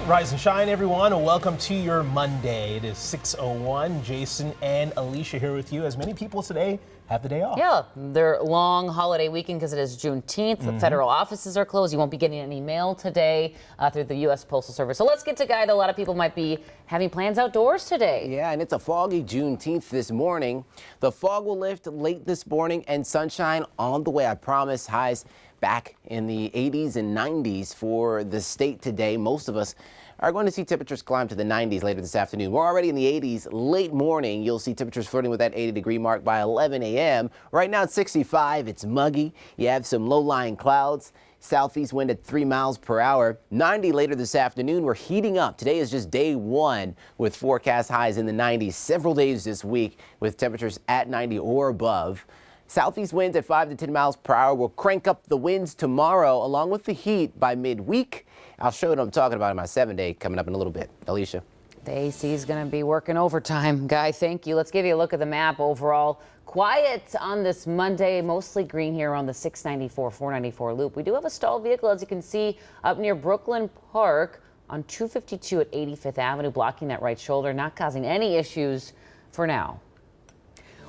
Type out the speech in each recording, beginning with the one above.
Rise and shine, everyone, and welcome to your Monday. It is 6:01. Jason and Alicia here with you, as many people today have the day off. Yeah, their long holiday weekend because it is Juneteenth. The federal offices are closed. You won't be getting any mail today through the U.S. Postal Service. So let's get to a guy that a lot of people might be having plans outdoors today. Yeah, and it's a foggy Juneteenth this morning. The fog will lift late this morning and sunshine on the way, I promise. Highs back in the 80s and 90s for the state today. Most of us are going to see temperatures climb to the 90s later this afternoon. We're already in the 80s late morning. You'll see temperatures flirting with that 80-degree mark by 11 a.m. Right now it's 65. It's muggy. You have some low-lying clouds. Southeast wind at 3 miles per hour. 90 later this afternoon. We're heating up. Today is just day one with forecast highs in the 90s. Several days this week with temperatures at 90 or above. Southeast winds at 5 to 10 miles per hour will crank up the winds tomorrow along with the heat by midweek. I'll show you what I'm talking about in my 7-day coming up in a little bit. Alicia. The AC is going to be working overtime. Guy, thank you. Let's give you a look at the map overall. Quiet on this Monday, mostly green here on the 694, 494 loop. We do have a stalled vehicle, as you can see, up near Brooklyn Park on 252 at 85th Avenue, blocking that right shoulder, not causing any issues for now.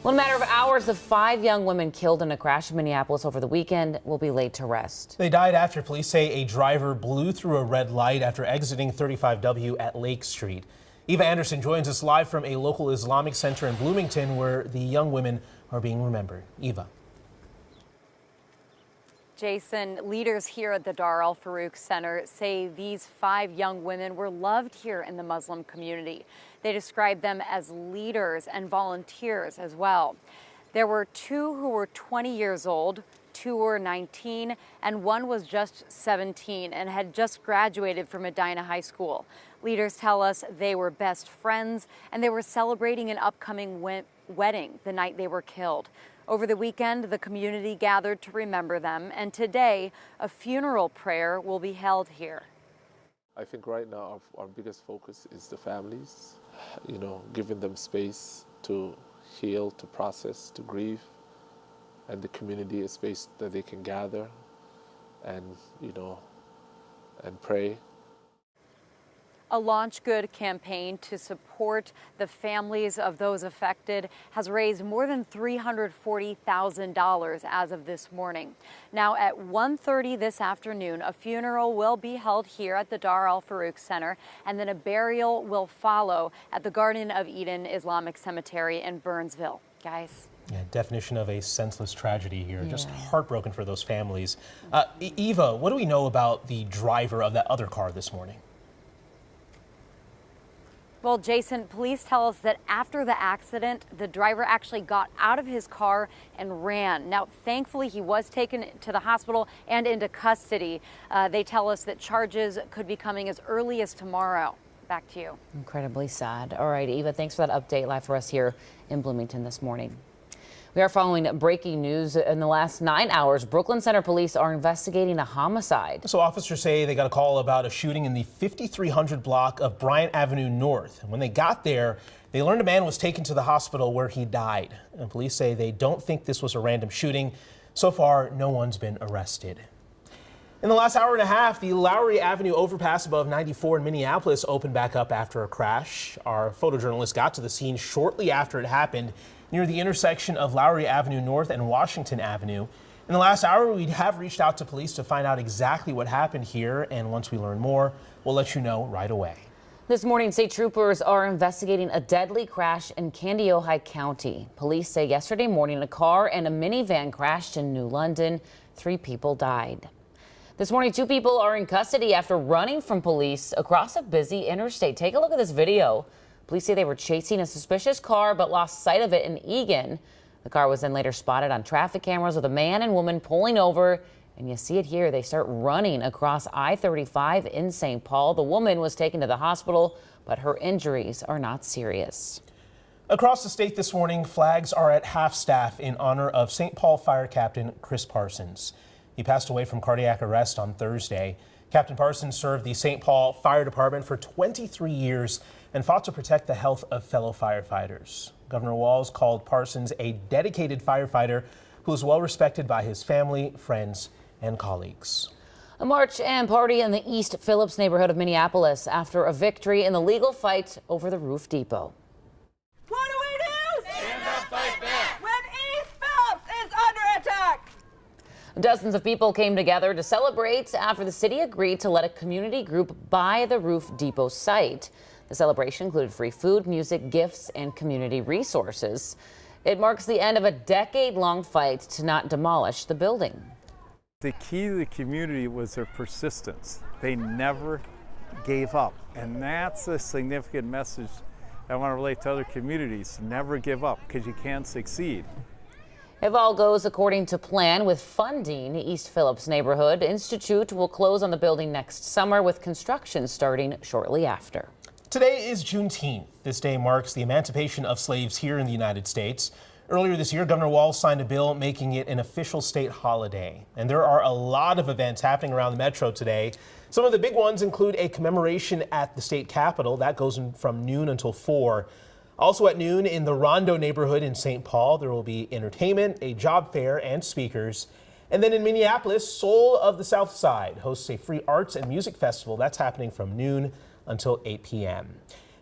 Well, in a matter of hours, the 5 young women killed in a crash in Minneapolis over the weekend will be laid to rest. They died after police say a driver blew through a red light after exiting 35W at Lake Street. Eva Anderson joins us live from a local Islamic center in Bloomington where the young women are being remembered. Eva. Jason, leaders here at the Dar Al Farouk Center say these 5 young women were loved here in the Muslim community. They describe them as leaders and volunteers as well. There were 2 who were 20 years old, 2 were 19, and 1 was just 17 and had just graduated from Medina High School. Leaders tell us they were best friends and they were celebrating an upcoming wedding the night they were killed. Over the weekend, the community gathered to remember them, and today, a funeral prayer will be held here. I think right now our biggest focus is the families, giving them space to heal, to process, to grieve, and the community a space that they can gather and, and pray. A Launch Good campaign to support the families of those affected has raised more than $340,000 as of this morning. Now at 1:30 this afternoon, a funeral will be held here at the Dar Al Farouk Center, and then a burial will follow at the Garden of Eden Islamic Cemetery in Burnsville. Guys. Yeah, definition of a senseless tragedy here. Yeah. Just heartbroken for those families. Eva, what do we know about the driver of that other car this morning? Well, Jason, police tell us that after the accident, the driver actually got out of his car and ran. Now, thankfully, he was taken to the hospital and into custody. They tell us that charges could be coming as early as tomorrow. Back to you. Incredibly sad. All right, Eva, thanks for that update live for us here in Bloomington this morning. We are following breaking news. In the last 9 hours, Brooklyn Center police are investigating a homicide. So officers say they got a call about a shooting in the 5300 block of Bryant Avenue North. And when they got there, they learned a man was taken to the hospital where he died. And police say they don't think this was a random shooting. So far, no one's been arrested. In the last hour and a half, the Lowry Avenue overpass above 94 in Minneapolis opened back up after a crash. Our photojournalist got to the scene shortly after it happened, near the intersection of Lowry Avenue North and Washington Avenue. In the last hour, we have reached out to police to find out exactly what happened here, and once we learn more, we'll let you know right away. This morning, state troopers are investigating a deadly crash in Kandiyohi County. Police say yesterday morning a car and a minivan crashed in New London. 3 people died. This morning, 2 people are in custody after running from police across a busy interstate. Take a look at this video. Police say they were chasing a suspicious car but lost sight of it in Eagan. The car was then later spotted on traffic cameras with a man and woman pulling over. And you see it here. They start running across I-35 in St. Paul. The woman was taken to the hospital, but her injuries are not serious. Across the state this morning, flags are at half-staff in honor of St. Paul Fire Captain Chris Parsons. He passed away from cardiac arrest on Thursday. Captain Parsons served the St. Paul Fire Department for 23 years and fought to protect the health of fellow firefighters. Governor Walz called Parsons a dedicated firefighter who is well respected by his family, friends, and colleagues. A march and party in the East Phillips neighborhood of Minneapolis after a victory in the legal fight over the roof depot. What do? Stand up, fight back. When East Phillips is under attack. Dozens of people came together to celebrate after the city agreed to let a community group buy the roof depot site. The celebration included free food, music, gifts, and community resources. It marks the end of a decade-long fight to not demolish the building. The key to the community was their persistence. They never gave up. And that's a significant message I want to relate to other communities. Never give up, because you can succeed. If all goes according to plan with funding, the East Phillips Neighborhood Institute will close on the building next summer with construction starting shortly after. Today is Juneteenth. This day marks the emancipation of slaves here in the United States. Earlier this year, Governor Walz signed a bill making it an official state holiday. And there are a lot of events happening around the metro today. Some of the big ones include a commemoration at the state capitol. That goes from noon until 4. Also at noon in the Rondo neighborhood in St. Paul, there will be entertainment, a job fair, and speakers. And then in Minneapolis, Soul of the South Side hosts a free arts and music festival. That's happening from noon until 8 p.m.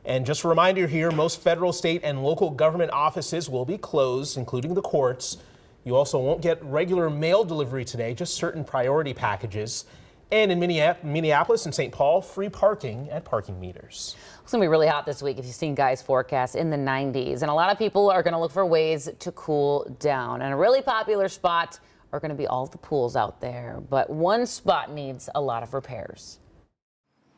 And just a reminder here, most federal, state, and local government offices will be closed, including the courts. You also won't get regular mail delivery today, just certain priority packages. And in Minneapolis and St. Paul, free parking at parking meters. It's going to be really hot this week if you've seen Guy's forecast in the 90s. And a lot of people are going to look for ways to cool down. And a really popular spot are going to be all the pools out there. But one spot needs a lot of repairs.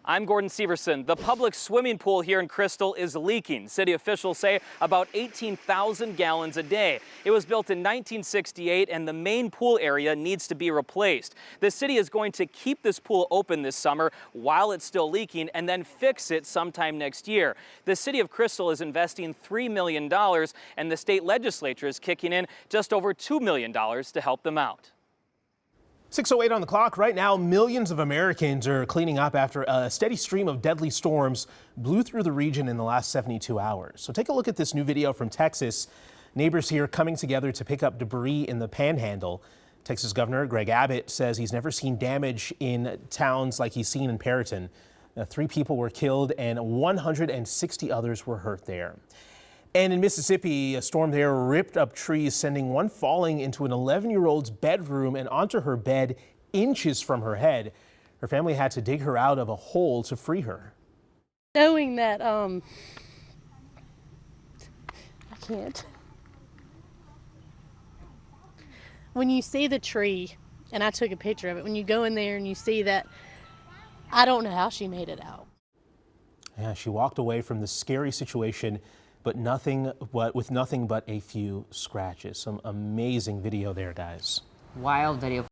I'm Gordon Severson. The public swimming pool here in Crystal is leaking. City officials say about 18,000 gallons a day. It was built in 1968 and the main pool area needs to be replaced. The city is going to keep this pool open this summer while it's still leaking and then fix it sometime next year. The city of Crystal is investing $3 million and the state legislature is kicking in just over $2 million to help them out. 6:08 on the clock. Right now, millions of Americans are cleaning up after a steady stream of deadly storms blew through the region in the last 72 hours. So take a look at this new video from Texas. Neighbors here coming together to pick up debris in the Panhandle. Texas Governor Greg Abbott says he's never seen damage in towns like he's seen in Perryton. 3 people were killed and 160 others were hurt there. And in Mississippi, a storm there ripped up trees, sending one falling into an 11-year-old's bedroom and onto her bed inches from her head. Her family had to dig her out of a hole to free her. Knowing that, I can't. When you see the tree, and I took a picture of it, when you go in there and you see that, I don't know how she made it out. Yeah, she walked away from the scary situation with nothing but a few scratches. Some amazing video there, guys. Wild video.